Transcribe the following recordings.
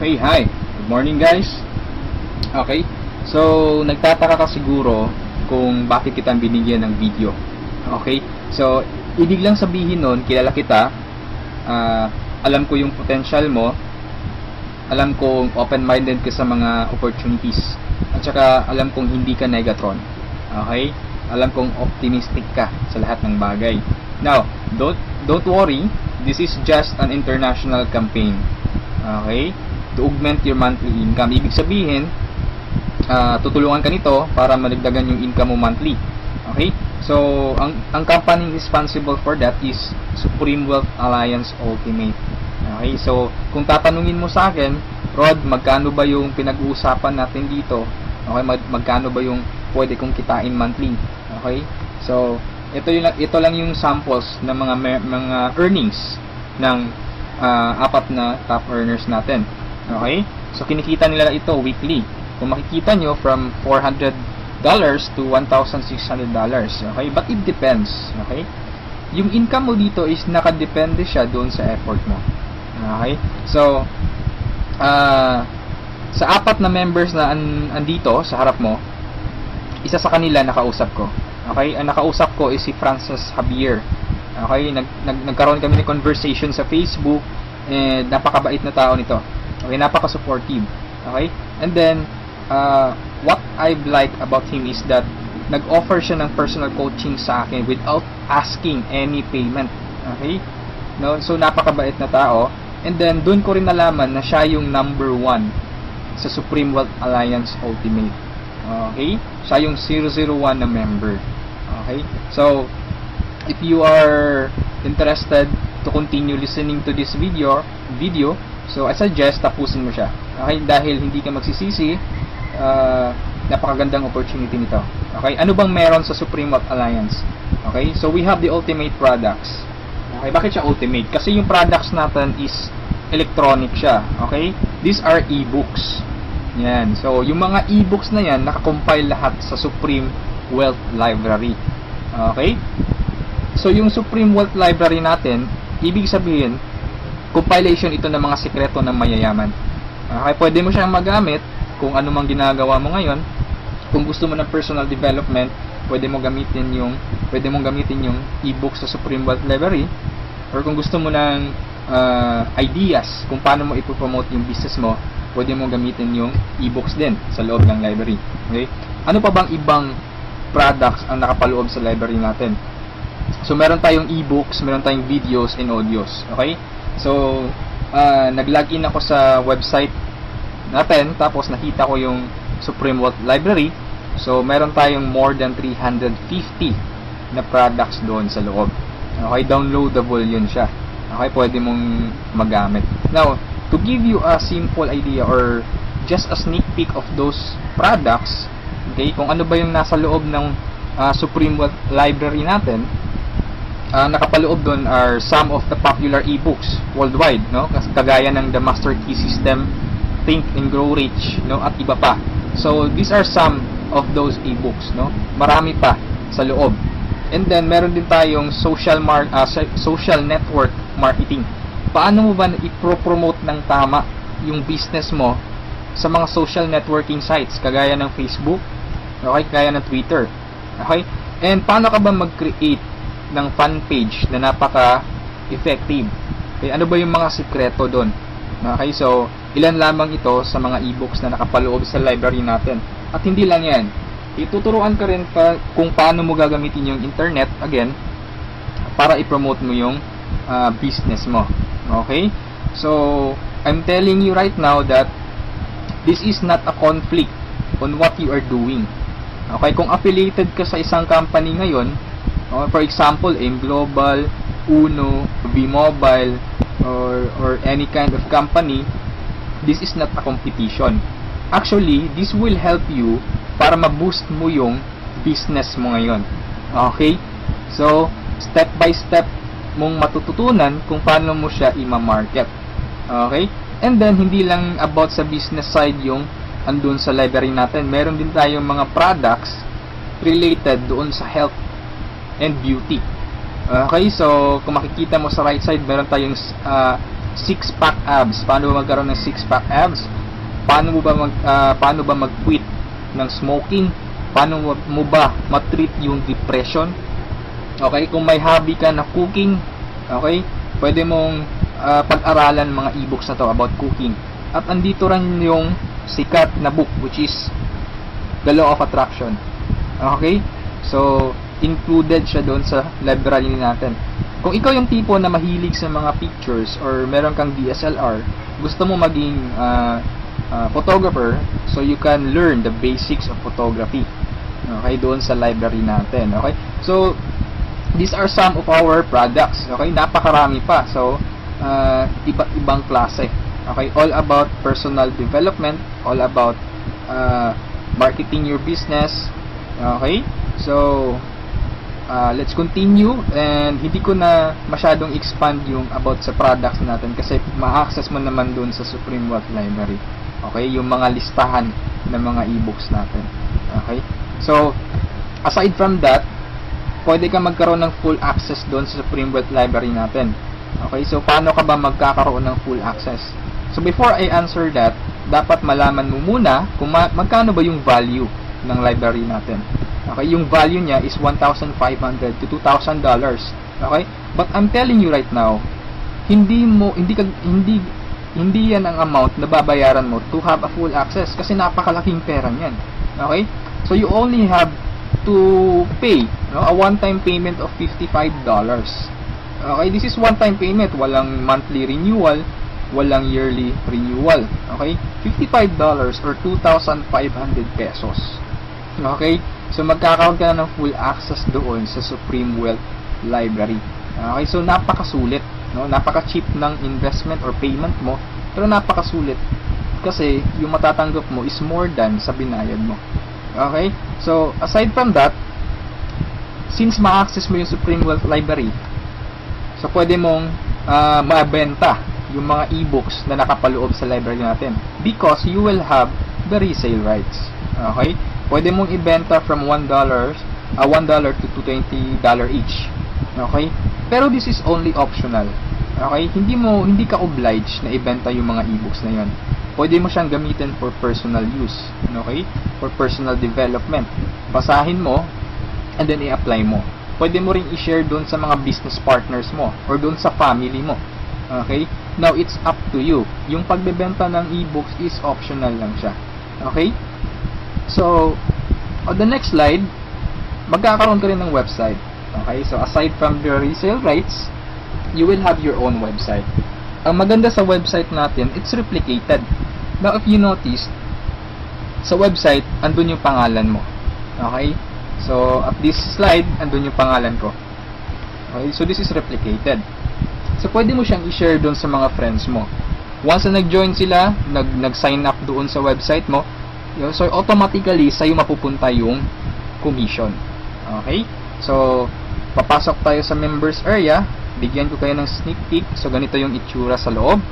Okay, hi. Good morning guys. Okay, so nagtataka ka siguro kung bakit kita binigyan ng video. Okay, so ibig lang sabihin nun, kilala kita, alam ko yung potential mo, alam kong open-minded ka sa mga opportunities, at saka alam kong hindi ka negatron. Okay, alam kong optimistic ka sa lahat ng bagay. Now, don't worry, this is just an international campaign. Okay, to augment your monthly income. Ibig sabihin, tutulungan ka nito para madagdagan yung income mo monthly. Okay? So, ang company responsible for that is Supreme Wealth Alliance Ultimate. Okay? So, kung tatanungin mo sa akin, Rod, magkano ba yung pinag-uusapan natin dito? Okay? Magkano ba yung pwede kong kitain monthly? Okay? So, ito lang yung samples ng mga earnings ng apat na top earners natin. Okay? So, kinikita nila ito weekly. Kung makikita nyo, from $400 to $1,600. Okay? But it depends. Okay? Yung income mo dito is nakadepende siya doon sa effort mo. Okay? So, sa apat na members na andito sa harap mo, isa sa kanila nakausap ko. Okay? Ang nakausap ko is si Francis Javier. Okay? Nagkaroon kami ng conversation sa Facebook, and napakabait na tao nito. Okay, napaka-supportive. Okay? And then, what I like about him is that nag-offer siya ng personal coaching sa akin without asking any payment. Okay? No? So, napakabait na tao. And then, doon ko rin nalaman na siya yung number 1 sa Supreme Wealth Alliance Ultimate. Okay? Siya yung 001 na member. Okay? So, if you are interested to continue listening to this video, so I suggest tapusin mo siya. Okay? Dahil hindi ka magsisisi, napakagandang opportunity nito. Okay? Ano bang meron sa Supreme Wealth Alliance? Okay? So we have the ultimate products. Okay? Bakit siya ultimate? Kasi yung products natin is electronic siya. Okay? These are e-books. Yan. So yung mga e-books na yan, nakakompile lahat sa Supreme Wealth Library. Okay? So yung Supreme Wealth Library natin, ibig sabihin, compilation ito ng mga sikreto ng mayayaman. Okay, pwede mo siyang magamit kung ano mang ginagawa mo ngayon. Kung gusto mo ng personal development, pwede mong gamitin yung e-book sa Supreme Wealth Library. Or kung gusto mo ng ideas kung paano mo ipopromote yung business mo, pwede mong gamitin yung e-books din sa loob ng library. Okay? Ano pa bang ibang products ang nakapaloob sa library natin? So meron tayong e-books, meron tayong videos and audios. Okay? So, nag-login ako sa website natin, tapos nakita ko yung Supreme Wealth Library. So, meron tayong more than 350 na products doon sa loob. Okay, downloadable yun siya. Okay, pwede mong magamit. Now, to give you a simple idea or just a sneak peek of those products, okay, kung ano ba yung nasa loob ng Supreme Wealth Library natin, nakapaloob doon are some of the popular e-books worldwide, no? Kagaya ng The Master Key System, Think and Grow Rich, no? At iba pa. So these are some of those e-books, no? Marami pa sa loob. And then meron din tayong social network marketing. Paano mo ba i-promote ng tama yung business mo sa mga social networking sites kagaya ng Facebook, okay, kagaya ng Twitter. Okay? And paano ka ba mag-create ng fan page na napaka-effective? Okay, ano ba yung mga sikreto doon? Okay, so ilan lamang ito sa mga e-books na nakapaloob sa library natin. At hindi lang yan, ituturuan ka rin pa kung paano mo gagamitin yung internet, again, para i-promote mo yung business mo. Okay, so I'm telling you right now that this is not a conflict on what you are doing. Okay, kung affiliated ka sa isang company ngayon, for example, AIM Global, Uno, V-Mobile, or any kind of company, this is not a competition. Actually, this will help you para ma-boost mo yung business mo ngayon. Okay? So, step by step mong matututunan kung paano mo siya i-market. Okay? And then, hindi lang about sa business side yung andun sa library natin. Meron din tayong mga products related doon sa health and beauty. Okay, so kung makikita mo sa right side, meron tayong six-pack abs. Paano ba magkaroon ng six-pack abs? Paano ba mag-quit ng smoking? Paano mo ba matreat yung depression? Okay, kung may hobby ka na cooking, okay, pwede mong pag-aralan mga e-books na to about cooking. At andito rin yung sikat na book, which is The Law of Attraction. Okay, so included siya doon sa library natin. Kung ikaw yung tipo na mahilig sa mga pictures or meron kang DSLR, gusto mo maging photographer, so you can learn the basics of photography. Okay, doon sa library natin. Okay, so these are some of our products. Okay, napakarami pa. So iba't ibang klase. Okay, all about personal development, all about marketing your business. Okay, so let's continue, and hindi ko na masyadong expand yung about sa products natin kasi ma-access mo naman dun sa Supreme Wealth Library. Okay, yung mga listahan ng mga e-books natin. Okay, so aside from that, pwede ka magkaroon ng full access dun sa Supreme Wealth Library natin. Okay, so paano ka ba magkakaroon ng full access? So before I answer that, dapat malaman mo muna kung magkano ba yung value ng library natin. Okay, yung value niya is $1,500 to $2,000. Okay? But I'm telling you right now, hindi yan ang amount na babayaran mo to have a full access kasi napakalaking pera niyan. Okay? So you only have to pay, no, a one-time payment of $55. Okay, this is one-time payment, walang monthly renewal, walang yearly renewal. Okay? $55 or 2,500 pesos. Okay? So magkakaroon ka na ng full access doon sa Supreme Wealth Library. Okay? So napakasulit, no? Napaka-cheap ng investment or payment mo, pero napakasulit kasi yung matatanggap mo is more than sa binayad mo. Okay? So aside from that, since ma-access mo yung Supreme Wealth Library, so pwede mong mabenta yung mga e-books na nakapaloob sa library natin because you will have the resale rights. Okay? Pwede mong ibenta from $1 to $20 each. Okay? Pero this is only optional. Okay? Hindi ka obliged na ibenta yung mga e-books na yon. Pwede mo siyang gamitin for personal use. Okay? For personal development. Basahin mo and then i-apply mo. Pwede mo ring i-share doon sa mga business partners mo or doon sa family mo. Okay? Now, it's up to you. Yung pagbebenta ng e-books is optional lang siya. Okay? So, on the next slide, magkakaroon ka rin ng website. Okay? So, aside from the resale rights, you will have your own website. Ang maganda sa website natin, it's replicated. Now, if you notice, sa website, andun yung pangalan mo. Okay? So, at this slide, andun yung pangalan ko. Okay? So, this is replicated. So, pwede mo siyang i-share doon sa mga friends mo. Once na nag-join sila, nag-sign up doon sa website mo, so automatically, sa'yo mapupunta yung commission. Okay? So, papasok tayo sa members area. Bigyan ko kayo ng sneak peek. So, ganito yung itsura sa loob.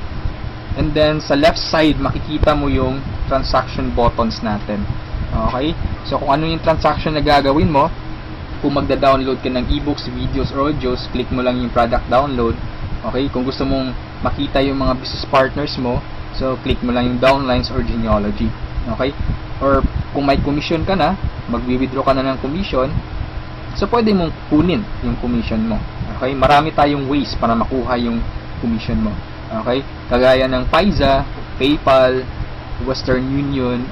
And then, sa left side, makikita mo yung transaction buttons natin. Okay? So, kung ano yung transaction na gagawin mo, kung magda-download ka ng ebooks, videos, or audios, click mo lang yung product download. Okay? Kung gusto mong makita yung mga business partners mo, so, click mo lang yung downlines or genealogy. Okay? Or kung may commission ka na, magwi-withdraw ka na ng commission, so pwede mong kunin yung commission mo. Okay? Marami tayong ways para makuha yung commission mo. Okay? Kagaya ng Payza, PayPal, Western Union,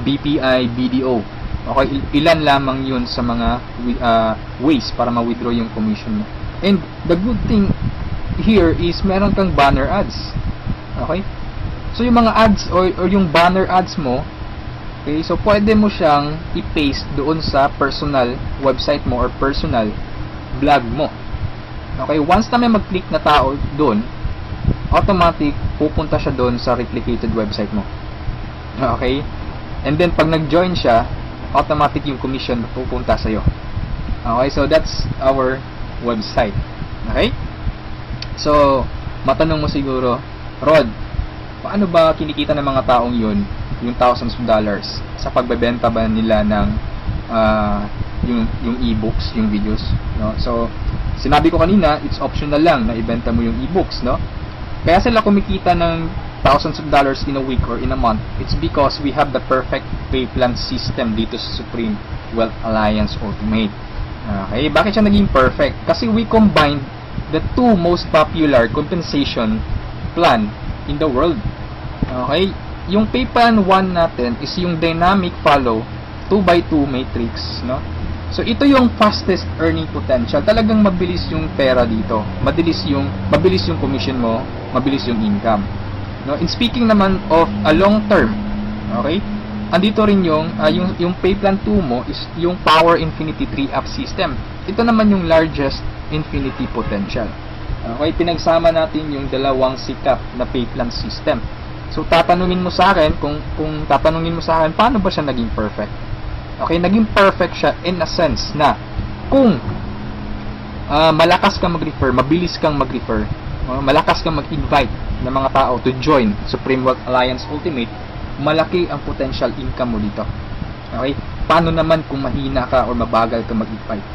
BPI, BDO. Okay? Ilan lamang yun sa mga ways para ma-withdraw yung commission mo. And the good thing here is meron kang banner ads. Okay? So, yung mga ads or yung banner ads mo, okay, so pwede mo siyang i-paste doon sa personal website mo or personal blog mo. Okay, once na may mag-click na tao doon, automatic pupunta siya doon sa replicated website mo. Okay? And then, pag nag-join siya, automatic yung commission pupunta sa'yo. Okay, so that's our website. Okay? So, matanong mo siguro, Rod, paano ba kinikita ng mga taong yun yung thousands of dollars sa pagbebenta ba nila ng yung e-books, yung videos, no? So, sinabi ko kanina, it's optional lang na ibenta mo yung e-books, no? Kaya sila kumikita ng thousands of dollars in a week or in a month. It's because we have the perfect pay plan system dito sa Supreme Wealth Alliance Ultimate. Okay, bakit siya naging perfect? Kasi we combined the two most popular compensation plan in the world. Okay, yung pay plan 1 natin is yung dynamic follow 2x2 matrix, no? So ito yung fastest earning potential. Talagang mabilis yung pera dito. Mabilis yung commission mo, mabilis yung income. No, in speaking naman of a long term, okay? Andito rin yung pay plan 2 mo is yung Power Infinity 3-up system. Ito naman yung largest infinity potential. Okay, pinagsama natin yung dalawang sikat na pay plan system. So tatanungin mo sa akin kung tatanungin mo sa akin paano ba siya naging perfect? Okay, naging perfect siya in a sense na kung malakas kang mag-refer, mabilis kang mag-refer, malakas kang mag-invite ng mga tao to join Supreme Wealth Alliance Ultimate, malaki ang potential income mo dito. Okay? Paano naman kung mahina ka or mabagal ka mag-invite?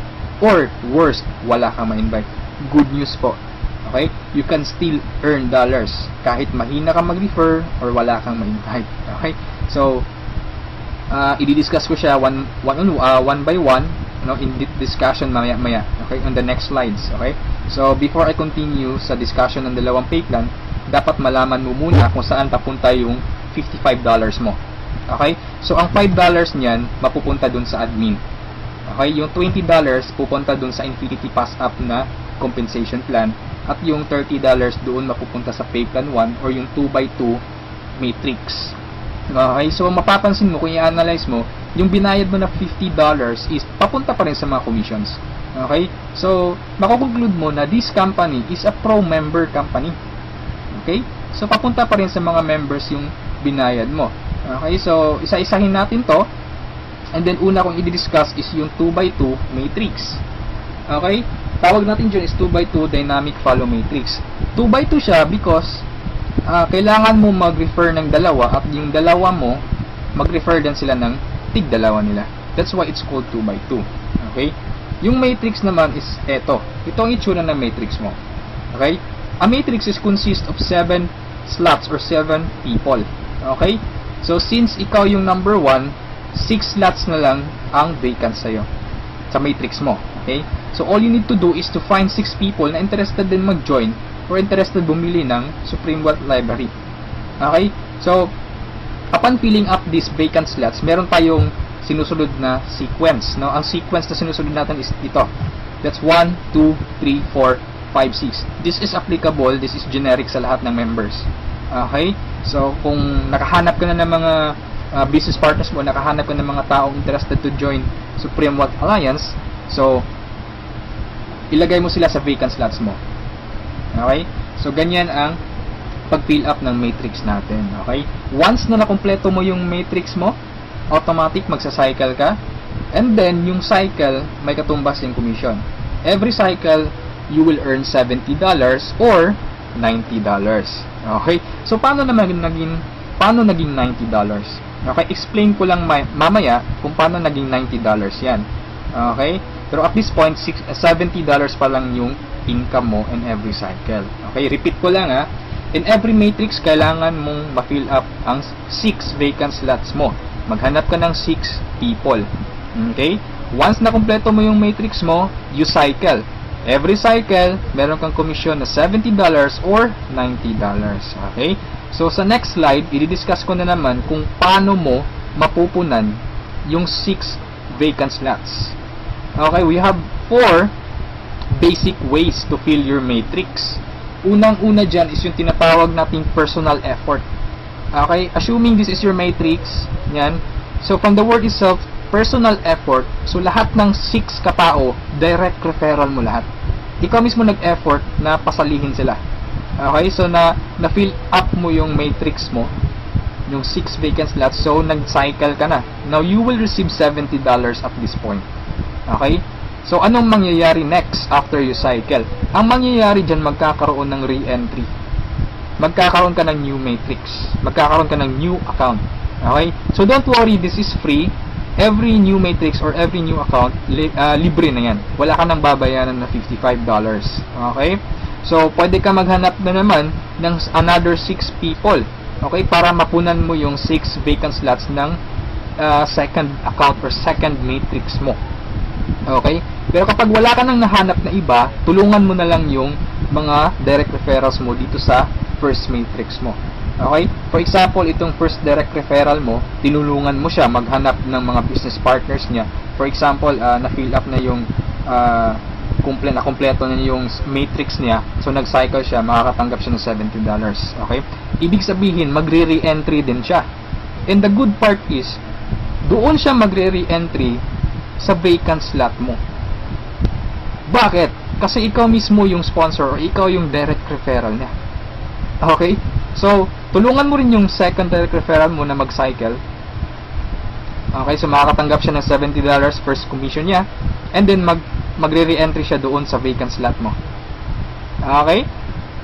Or worst, wala kang ma-invite? Good news po. Okay? You can still earn dollars kahit mahina ka mag-refer or wala kang ma-invite. Okay? So, i-discuss ko siya one by one, in discussion maya okay, on the next slides. Okay, so before I continue sa discussion ng dalawang pay plan, dapat malaman mo muna kung saan papunta yung $55 mo. Okay, so ang $5 niyan mapupunta dun sa admin. Okay, yung $20 pupunta dun sa Infinity Pass Up na compensation plan, at yung $30 doon mapupunta sa pay plan 1 or yung 2x2 matrix. Okay, so mapapansin mo kung i-analyze mo, yung binayad mo na $50 is papunta pa rin sa mga commissions. Okay, so makukonclude mo na this company is a pro-member company. Okay, so papunta pa rin sa mga members yung binayad mo. Okay, so isa-isahin natin to, and then una kong i-discuss is yung 2x2 matrix. Okay, tawag natin dyan is 2x2 dynamic follow matrix. 2x2 siya because kailangan mo mag-refer ng dalawa at yung dalawa mo mag-refer din sila ng tig-dalawa nila. That's why it's called 2x2. Okay? Yung matrix naman is ito. Ito ang itsura ng matrix mo. Okay? A matrix is consist of 7 slots or 7 people. Okay? So since ikaw yung number 1, 6 slots na lang ang vacant sa'yo sa matrix mo. Okay? So all you need to do is to find 6 people na interested din mag-join or interested bumili ng Supreme Wealth Library. Okay? So, upon filling up these vacant slots, meron tayong sinusunod na sequence. No? Ang sequence na sinusunod natin is ito. That's 1, 2, 3, 4, 5, 6. This is applicable, this is generic sa lahat ng members. Okay? So, kung nakahanap ka na ng mga business partners mo, nakahanap ka ng mga taong interested to join Supreme Wealth Alliance, so, ilagay mo sila sa vacant slots mo. Okay? So, ganyan ang pag-fill up ng matrix natin. Okay? Once na nakompleto mo yung matrix mo, automatic magsa-cycle ka. And then, yung cycle, may katumbas yung commission. Every cycle, you will earn $70 or $90. Okay? So, paano naging $90? Okay? Explain ko lang mamaya kung paano naging $90 yan. Okay? Pero at this point, $70 pa lang yung income mo in every cycle. Okay, repeat ko lang ha. In every matrix, kailangan mong ma-fill up ang 6 vacant slots mo. Maghanap ka ng 6 people. Okay? Once na kumpleto mo yung matrix mo, you cycle. Every cycle, meron kang commission na $70 or $90. Okay? So, sa next slide, i-discuss ko na naman kung paano mo mapupunan yung 6 vacant slots. Okay, we have 4 basic ways to fill your matrix. Unang-una dyan is yung tinatawag nating personal effort. Okay, assuming this is your matrix, yan. So, from the word itself, personal effort, so lahat ng 6 katao, direct referral mo lahat. Ikaw mismo nag-effort na pasalihin sila. Okay, so na-fill up mo yung matrix mo, yung 6 vacant slots, so nag-cycle ka na. Now, you will receive $70 at this point. Okay? So, anong mangyayari next after you cycle? Ang mangyayari dyan, magkakaroon ng re-entry. Magkakaroon ka ng new matrix. Magkakaroon ka ng new account. Okay? So, don't worry, this is free. Every new matrix or every new account, libre na yan. Wala ka nang babayaran na $55. Okay? So, pwede ka maghanap na naman ng another 6 people. Okay? Para mapunan mo yung 6 vacant slots ng second account or second matrix mo. Okay? Pero kapag wala ka nang nahanap na iba, tulungan mo na lang yung mga direct referrals mo dito sa first matrix mo. Okay? For example, itong first direct referral mo, tinulungan mo siya maghanap ng mga business partners niya. For example, na-fill up na yung kompleto na yung matrix niya. So, nag-cycle siya, makakatanggap siya ng $70. Okay? Ibig sabihin, magre-re-entry din siya. And the good part is, doon siya magre-re-entry sa vacant slot mo. Bakit? Kasi ikaw mismo yung sponsor or ikaw yung direct referral niya. Okay? So, tulungan mo rin yung second direct referral mo na mag-cycle. Okay? So, makakatanggap siya ng $70 first commission niya. And then, magre-re-entry siya doon sa vacant slot mo. Okay?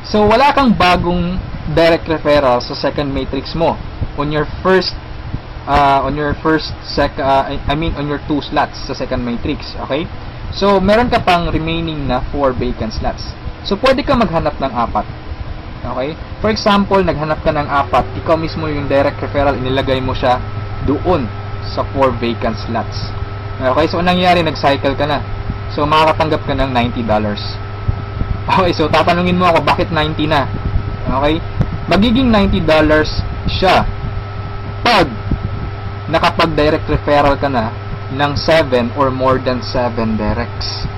So, wala kang bagong direct referral sa second matrix mo on your first on your 2 slots sa second matrix. Okay? So, meron ka pang remaining na 4 vacant slots. So, pwede ka maghanap ng 4. Okay? For example, naghanap ka ng 4, ikaw mismo yung direct referral, inilagay mo siya doon sa 4 vacant slots. Okay? So, anong nangyari? Nag-cycle ka na. So, makakatanggap ka ng $90. Okay, so tatanungin mo ako, bakit 90 na? Okay? Magiging $90 siya pag nakapag-direct referral ka na ng 7 or more than 7 directs.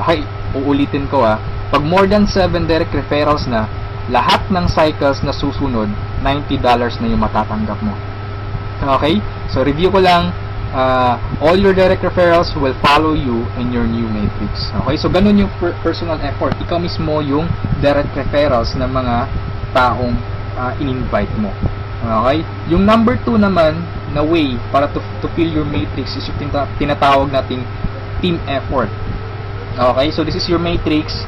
Okay, uulitin ko pag more than 7 direct referrals na, lahat ng cycles na susunod, $90 na yung matatanggap mo. Okay? So, review ko lang. All your direct referrals will follow you in your new matrix. Okay? So, ganun yung personal effort. Ikaw mismo yung direct referrals ng mga taong in-invite mo. Okay? Yung number 2 naman na way para to fill your matrix is yung tinatawag nating team effort. Okay? So, this is your matrix.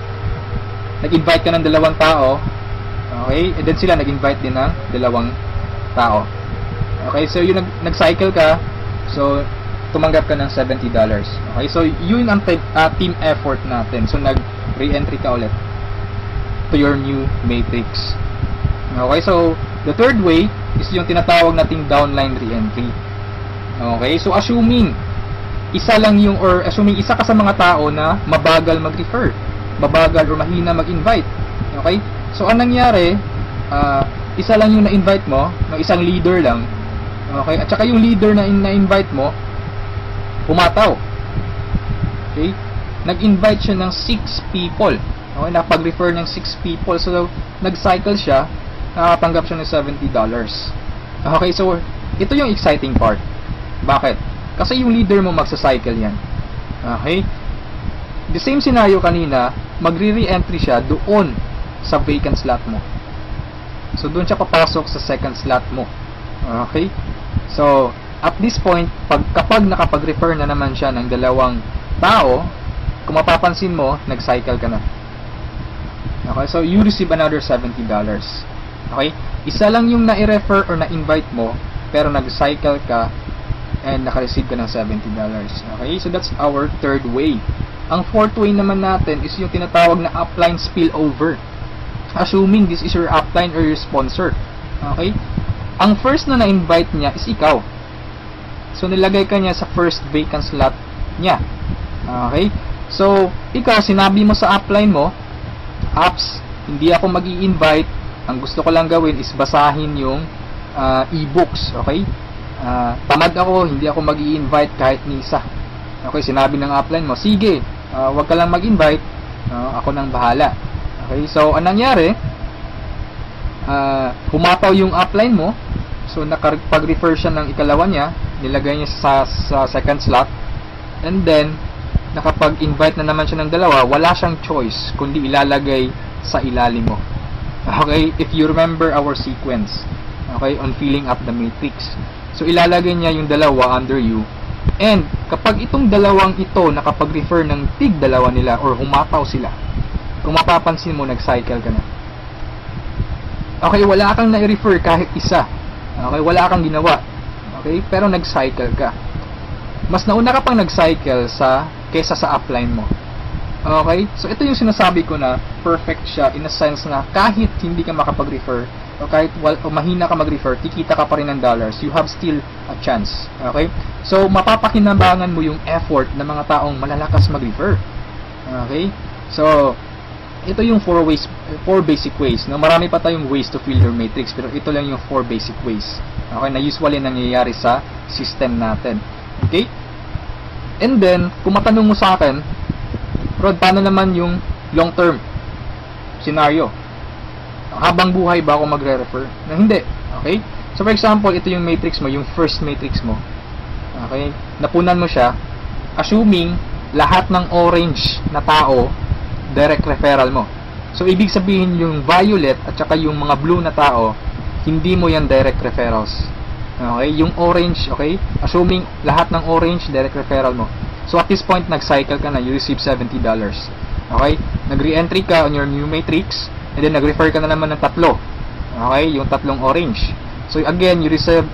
Nag-invite ka ng 2 tao. Okay? And then sila nag-invite din ng 2 tao. Okay? So, yung nag-cycle ka, so, tumanggap ka ng $70. Okay? So, yun ang team effort natin. So, nag-re-entry ka ulit to your new matrix. Okay? So, the third way is yung tinatawag nating downline re-entry. Okay? So, assuming isa ka sa mga tao na mabagal mag-refer, mabagal or mahina mag-invite. Okay? So, anong nangyari, isa lang yung na-invite mo, ng isang leader lang. Okay? At saka yung leader na na-invite mo, pumataw. Okay? Nag-invite siya ng 6 people. Okay? Nakapag-refer ng 6 people. So, nag-cycle siya, nakatanggap siya ng $70. Okay? So, ito yung exciting part. Bakit? Kasi yung leader mo magsa-cycle yan. Okay? The same scenario kanina, magre-re-entry siya doon sa vacant slot mo. So, doon siya papasok sa second slot mo. Okay? So, at this point, kapag nakapag-refer na naman siya ng 2 tao, kung mapapansin mo, nag-cycle ka na. Okay? So, you receive another $70. Okay? Isa lang yung na-refer or na-invite mo, pero nag-cycle ka and naka-receive ka ng $70. Okay? So, that's our third way. Ang fourth way naman natin is yung tinatawag na upline spillover. Assuming this is your upline or your sponsor. Okay? Ang first na na-invite niya is ikaw. So, nilagay ka niya sa first vacant slot niya. Okay? So, ikaw, sinabi mo sa upline mo, apps, hindi ako mag-i-invite. Ang gusto ko lang gawin is basahin yung e-books. Okay? Tamad ako, hindi ako mag-i-invite kahit ni isa. Okay? Sinabi ng upline mo, sige, wag ka lang mag-invite. Ako nang bahala. Okay? So, anong nangyari? Pumataw yung upline mo. So, nakapag-refer siya ng ikalawa niya, nilagay niya sa second slot, and then, nakapag-invite na naman siya ng 2, wala siyang choice, kundi ilalagay sa ilalim mo. Okay? If you remember our sequence, okay, on filling up the matrix. So, ilalagay niya yung 2 under you, and, kapag itong 2 ito, nakapag-refer ng tig 2 nila, or humataw sila, kung mapapansin mo, nag-cycle ka na. Okay, wala kang na-refer kahit isa. Okay, wala kang ginawa. Okay, pero nag-cycle ka. Mas nauna ka pang nag-cycle kesa sa upline mo. Okay? So, ito yung sinasabi ko na perfect siya in a sense na kahit hindi ka makapag-refer o kahit o mahina ka mag-refer, kikita ka pa rin ng dollars. You have still a chance. Okay? So, mapapakinabangan mo yung effort ng mga taong malalakas mag-refer. Okay? So, ito yung 4 basic ways. No? Marami pa tayong ways to fill your matrix, pero ito lang yung 4 basic ways. Okay? Na usually nangyayari sa system natin. Okay? And then, kung matanong mo sa akin, Rod, paano naman yung long-term scenario? Habang buhay ba ako magre-refer? Na hindi. Okay? So, for example, ito yung matrix mo, yung first matrix mo. Okay? Napunan mo siya, assuming lahat ng orange na tao, direct referral mo. So, ibig sabihin yung violet at saka yung mga blue na tao, hindi mo yan direct referrals. Okay? Yung orange, okay? Assuming lahat ng orange, direct referral mo. So, at this point, nag-cycle ka na, you receive $70. Okay? Nag-re-entry ka on your new matrix, and then nag-refer ka na naman ng tatlo. Okay? Yung tatlong orange. So, again, you receive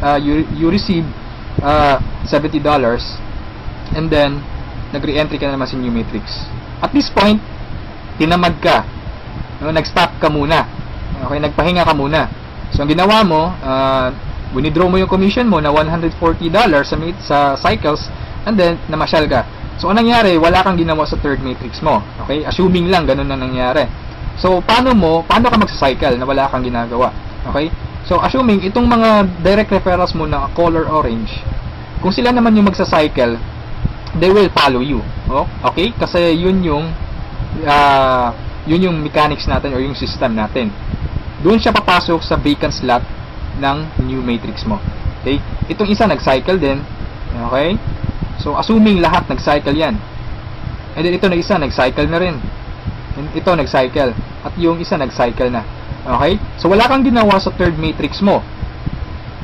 $70, and then, nag-re-entry ka na naman sa new matrix. At this point, tinamad ka. No? Nag-stop ka muna. Okay? Nagpahinga ka muna. So, ang ginawa mo, winidraw mo yung commission mo na $140 sa cycles, and then, namasyal ka. So, anong nangyari? Wala kang ginawa sa third matrix mo. Okay? Assuming lang, ganun na nangyari. So, paano ka magsa-cycle na wala kang ginagawa? Okay? So, assuming, itong mga direct referrals mo na color orange, kung sila naman yung magsa-cycle, they will follow you. Oh? Okay? Kasi yun yung mechanics natin or yung system natin. Doon siya papasok sa vacant slot ng new matrix mo. Okay? Itong isa nag-cycle din. Okay? So, assuming lahat nag-cycle yan. And then, ito na isa, nag-cycle na rin. And ito, nag-cycle. At yung isa, nag-cycle na. Okay? So, wala kang ginawa sa third matrix mo.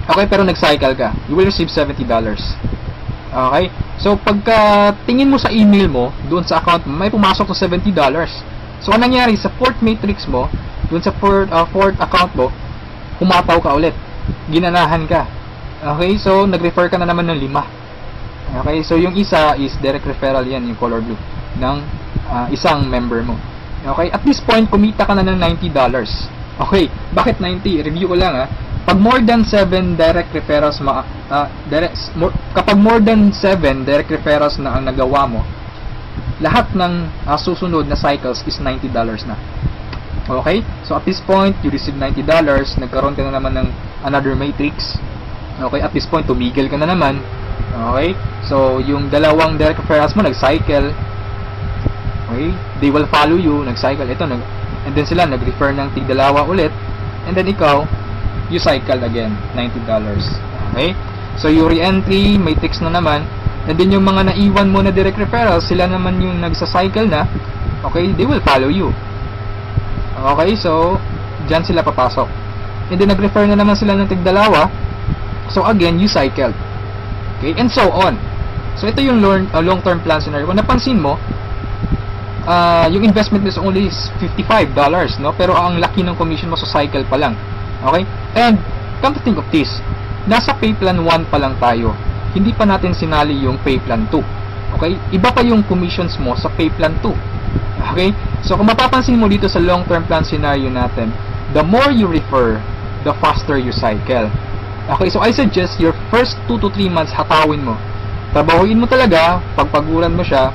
Okay? Pero nag-cycle ka. You will receive $70. Okay? So, pagka tingin mo sa email mo, doon sa account mo, may pumasok na $70. So, anong nangyari? Sa fourth matrix mo, doon sa fourth account mo, humataw ka ulit. Ginanahan ka. Okay? So, nag-refer ka na naman ng 5. Okay, so yung isa is direct referral yan, yung color blue, ng isang member mo. Okay, at this point, kumita ka na ng $90. Okay, bakit 90? Review ko lang Pag more than 7 direct referrals, kapag more than 7 direct referrals na ang nagawa mo, lahat ng susunod na cycles is $90 na. Okay, so at this point, you receive $90, nagkaroon ka na naman ng another matrix. Okay, at this point, tumigil ka na naman. Okay? So, yung dalawang direct referrals mo, nag-cycle. Okay? They will follow you, nag-cycle. Ito, and then sila, nag-refer ng tig-dalawa ulit. And then ikaw, you cycle again, $90. Okay? So, yung re-entry, matrix na naman. And then, yung mga naiwan mo na direct referrals, sila naman yung nagsa-cycle na. Okay? They will follow you. Okay? So, dyan sila papasok. And then, nag-refer na naman sila ng tig-dalawa. So, again, you cycle. Okay, and so on. So, ito yung long-term plan scenario. Kung napansin mo, yung investment is only $55, no? Pero ang laki ng commission mo sa cycle pa lang. Okay? And, come to think of this, nasa pay plan 1 pa lang tayo. Hindi pa natin sinali yung pay plan 2. Okay? Iba pa yung commissions mo sa pay plan 2. Okay? So, kung mapapansin mo dito sa long-term plan scenario natin, the more you refer, the faster you cycle. Okay, so I suggest your first 2 to 3 months hatawin mo. Trabahuin mo talaga, pagpaguran mo siya.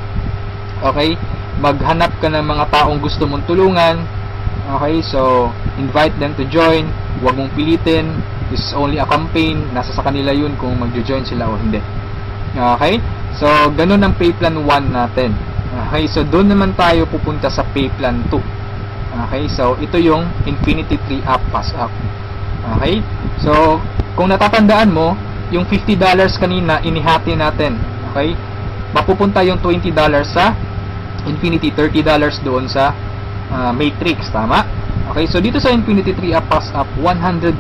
Okay, maghanap ka ng mga taong gusto mong tulungan. Okay, so invite them to join. Huwag mong pilitin. This is only a campaign. Nasa sa kanila yun kung magjo-join sila o hindi. Okay, so ganun ang pay plan 1 natin. Okay, so doon naman tayo pupunta sa pay plan 2. Okay, so ito yung Infinity 3 Up Pass Up. Okay, so kung natatandaan mo, yung $50 kanina, inihati natin. Okay? Mapupunta yung $20 sa Infinity, $30 doon sa Matrix. Tama? Okay? So, dito sa Infinity 3 Up Pass Up, 100%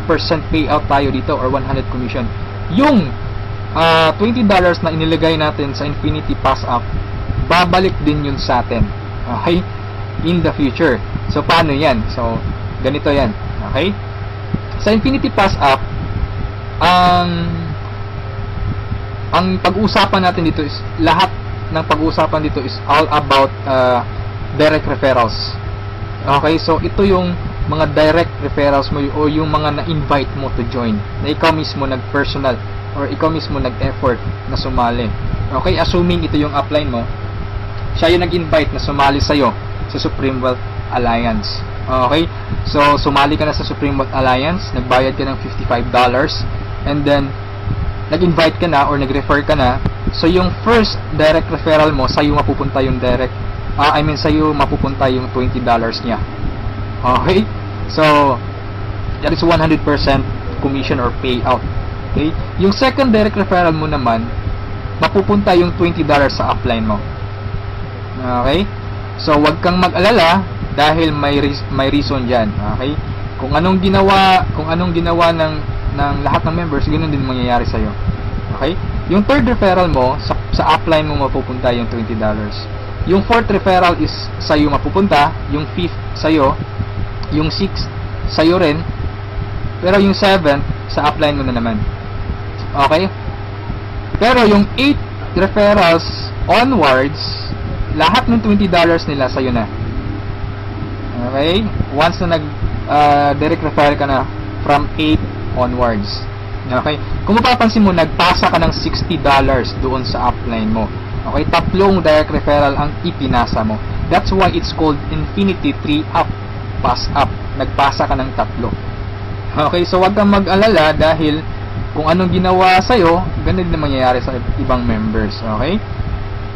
payout tayo dito or 100 commission. Yung $20 na inilagay natin sa Infinity Pass Up, babalik din yun sa atin. Okay? In the future. So, paano yan? So, ganito yan. Okay? Sa Infinity Pass Up, ang pag-uusapan natin dito is lahat ng pag-uusapan dito is all about direct referrals. Okay, so ito yung mga direct referrals mo o yung mga na-invite mo to join, na ikaw mismo nag-personal or ikaw mismo nag-effort na sumali. Okay, assuming ito yung upline mo, siya yung nag-invite na sumali sa'yo sa Supreme Wealth Alliance. Okay, so sumali ka na sa Supreme Wealth Alliance, nagbayad ka ng $55, and then nag-invite ka na or nag-refer ka na. So yung first direct referral mo, sa'yo mapupunta yung sa'yo mapupunta yung $20 niya. Okay, so that is 100% commission or payout. Okay, yung second direct referral mo naman, mapupunta yung $20 sa upline mo. Okay, so wag kang mag-alala dahil may reason diyan. Okay, kung anong ginawa ng lahat ng members, ganoon din mangyayari sa iyo. Okay, yung third referral mo sa upline mo mapupunta yung $20. Yung fourth referral is sa iyo mapupunta, yung fifth sa iyo, yung sixth sa iyo rin, pero yung seventh sa upline mo na naman. Okay, pero yung 8 referrals onwards, lahat ng $20 nila sa iyo na. Okay, once na direct refer ka na from 8 onwards. Okay, kung mapapansin mo, nagpasa ka ng $60 doon sa upline mo. Okay, tatlong direct referral ang ipinasa mo. That's why it's called Infinity 3 up, pass up. Nagpasa ka ng tatlo. Okay, so wag kang mag-alala dahil kung anong ginawa sa'yo, ganun din mangyayari sa ibang members. Okay,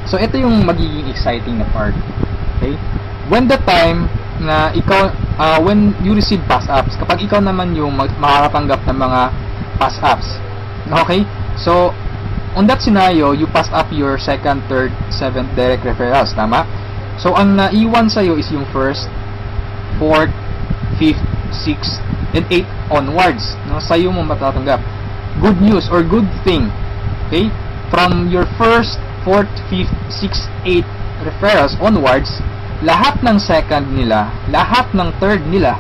so ito yung magiging exciting na part. Okay, when the time na ikaw, when you receive pass ups, kapag ikaw naman yung makakatanggap ng mga pass ups. Okay, so on that scenario, you pass up your second, third, seventh direct referrals, tama? So ang naiwan sa'yo is yung first, fourth, fifth, sixth, and 8 onwards. No? Sa'yo mo matatanggap. Good news or good thing. Okay, from your first, fourth, fifth, sixth, 8 referrals onwards, lahat ng second nila, lahat ng third nila,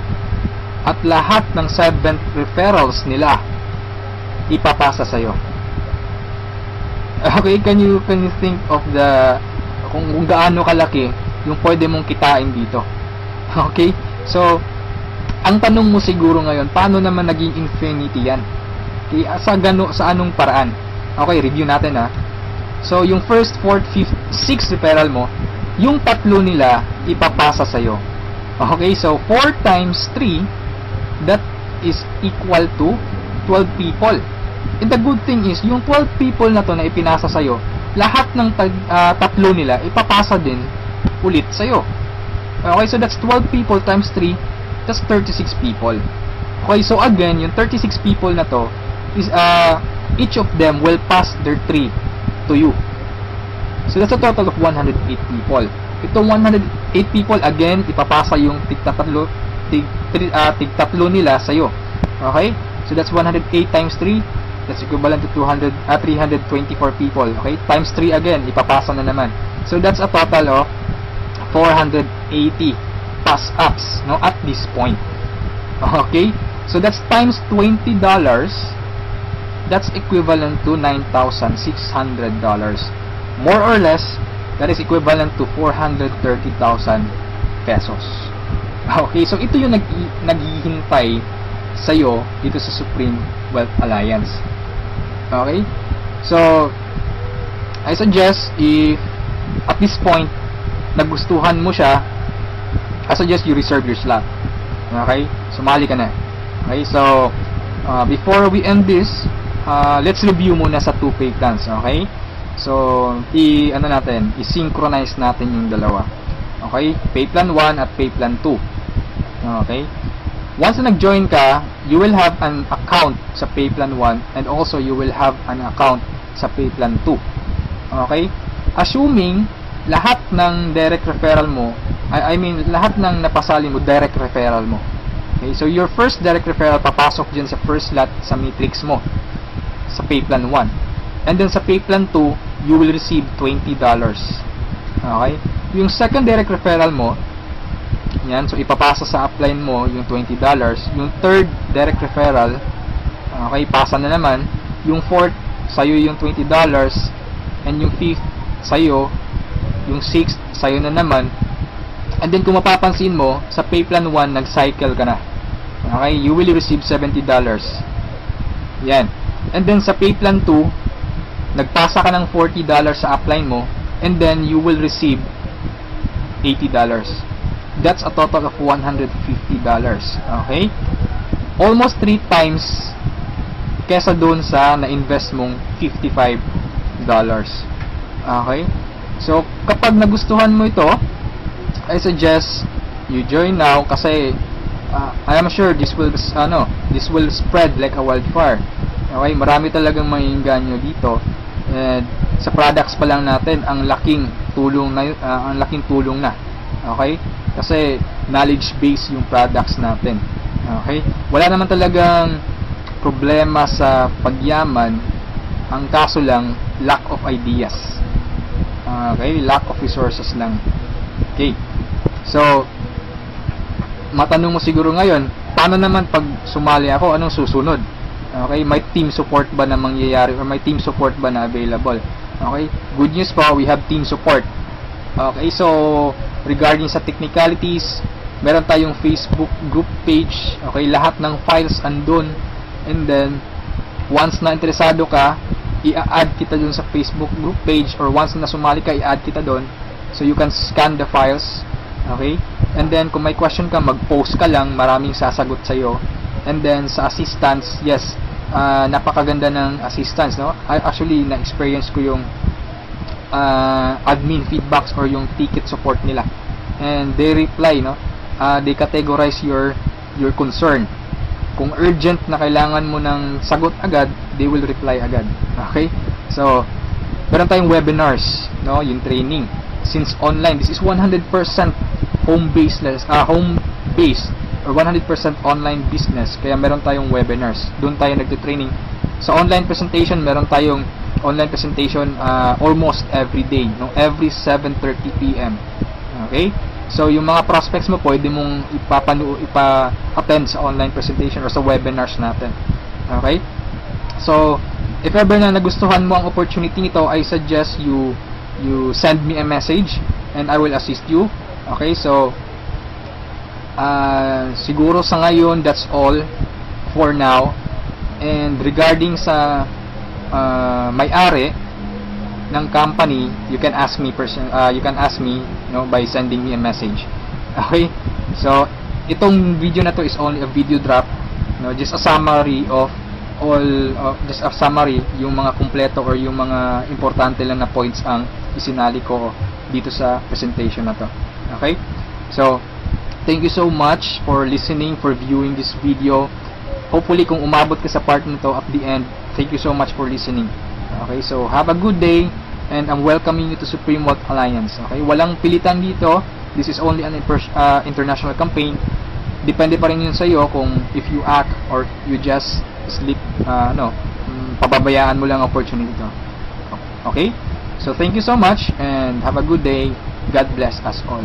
at lahat ng seventh referrals nila ipapasa sa'yo. Okay, can you think of kung gaano kalaki yung pwede mong kitain dito? Okay, so ang tanong mo siguro ngayon, paano naman naging infinity yan? Okay, sa anong paraan? Okay, review natin ha. So yung first, fourth, fifth, sixth referral mo, yung tatlo nila ipapasa sa'yo. Okay, so 4 times 3, that is equal to 12 people. And the good thing is, yung 12 people na to na ipinasa sa'yo, lahat ng tatlo nila ipapasa din ulit sa'yo. Okay, so that's 12 people times 3, that's 36 people. Okay, so again, yung 36 people na to, is each of them will pass their 3 to you. So that's a total of 108 people. Itong 108 people, again, ipapasa yung tig-tatlo nila sa'yo. Okay, so that's 108 times 3, that's equivalent to 324 people. Okay, times 3 again, ipapasa na naman. So that's a total of 480 pass ups, no, at this point. Okay, so that's times $20, that's equivalent to $9,600. More or less, that is equivalent to 430,000 pesos. Okay, so ito yung naghihintay sa'yo dito sa Supreme Wealth Alliance. Okay, so I suggest, if at this point nagustuhan mo siya, I suggest you reserve your slot. Okay, sumali ka na. Okay, so before we end this, let's review muna sa 2 pay plans. Okay, so i-synchronize natin yung dalawa. Okay, pay plan 1 at pay plan 2. Okay, once na nag-join ka, you will have an account sa pay plan 1 and also you will have an account sa pay plan 2. Okay, assuming lahat ng direct referral mo, lahat ng napasali mo direct referral mo. Okay, so your first direct referral papasok dyan sa first slot sa matrix mo sa pay plan 1, and then sa pay plan 2 you will receive $20. Okay, yung second direct referral mo, yan, so ipapasa sa upline mo yung $20. Yung third direct referral, okay, pasa na naman. Yung fourth, sa'yo yung $20, and yung fifth, sa'yo. Yung sixth, sa'yo na naman. And then kung mapapansin mo, sa pay plan 1, nag-cycle ka na. Okay? You will receive $70. Yan. And then sa pay plan 2, nagpasa ka ng $40 sa upline mo, and then you will receive $80. That's a total of $150. Okay? Almost 3 times kesa doon sa na-invest mong $55. Okay? So, kapag nagustuhan mo ito, I suggest you join now kasi I am sure this will spread like a wildfire. Okay, marami talagang maiinganyo dito. And sa products pa lang natin, ang laking tulong na. Okay? Kasi knowledge base yung products natin. Okay? Wala naman talagang problema sa pagyaman. Ang kaso lang, lack of ideas. Okay? Lack of resources lang. Okay. So, matanong mo siguro ngayon, paano naman pag sumali ako, anong susunod? Okay, may team support ba na mangyayari or may team support ba na available? Okay, good news po, we have team support. Okay, so regarding sa technicalities, meron tayong Facebook group page. Okay, lahat ng files andun. And then, once na interesado ka, i-add kita dun sa Facebook group page, or once na sumali ka, i-add kita dun. So you can scan the files. Okay? And then, kung may question ka, mag-post ka lang, maraming sasagot sa'yo. And then, sa assistance, yes, napakaganda ng assistance, no? Actually, na-experience ko yung admin feedbacks or yung ticket support nila. And they reply, no? They categorize your concern. Kung urgent na kailangan mo ng sagot agad, they will reply agad. Okay? So, meron tayong webinars, no? Yung training. Since online, this is 100% home-based or 100% online business. Kaya meron tayong webinars. Doon tayo nagte-training. Sa online presentation, meron tayong online presentation almost every day, no? Every 7:30 PM. Okay? So, yung mga prospects mo, pwede mong ipa-attend sa online presentation or sa webinars natin. Okay? So, if ever na nagustuhan mo ang opportunity nito, I suggest you send me a message and I will assist you. Okay, so siguro sa ngayon, that's all for now. And regarding sa may-ari ng company, you can ask me by sending me a message. Okay, so itong video na to is only a video drop, no? Just a summary of yung mga kumpleto or yung mga importante lang na points ang isinali ko dito sa presentation na to. Okay? So, thank you so much for listening, for viewing this video. Hopefully, kung umabot ka sa part nito at the end, thank you so much for listening. Okay? So, have a good day and I'm welcoming you to Supreme Wealth Alliance. Okay? Walang pilitan dito. This is only an international campaign. Depende pa rin yun sa iyo kung if you act or you just pababayaan mo lang opportunity to. Okay? So, thank you so much and have a good day. God bless us all.